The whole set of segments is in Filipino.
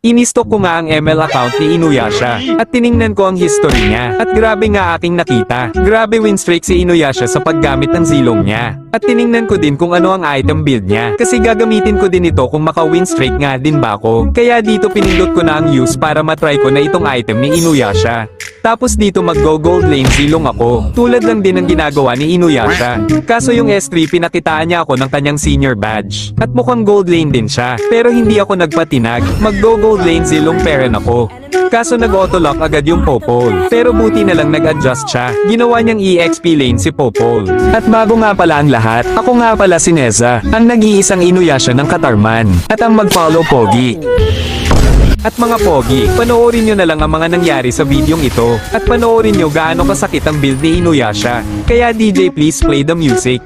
Inistok ko nga ang ML account ni Inuyasha, at tiningnan ko ang history niya, at grabe nga aking nakita. Grabe win streak si Inuyasha sa paggamit ng zilong niya. At tiningnan ko din kung ano ang item build niya, kasi gagamitin ko din ito kung maka-win streak nga din ba ako. Kaya dito pinindot ko na ang use para matry ko na itong item ni Inuyasha. Tapos dito mag-go gold lane zilong ako, tulad lang din ng ginagawa ni Inuyasha. Kaso yung S3 pinakitaan niya ako ng kanyang senior badge. At mukhang gold lane din siya, pero hindi ako nagpatinag. Mag-go gold lane zilong peren ako. Kaso nag-autolock agad yung Popol. Pero buti na lang nag-adjust siya. Ginawa niyang EXP lane si Popol. At bago nga pala ang lahat, ako nga pala si Neza, ang nag-iisang Inuyasha ng Katarman. At ang mag-follow Pogi. At mga Pogi, panoorin nyo na lang ang mga nangyari sa videong ito. At panoorin nyo gaano kasakit ang build ni Inuyasha. Kaya DJ please play the music.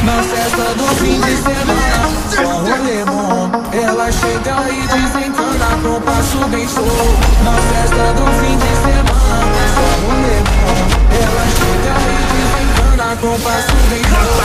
Na festa do fim de semana, só rolê bom. Ela chega e desencana com passo bem show. Na festa do fim de semana, só rolê bom. Ela chega e desencana com passo bem show.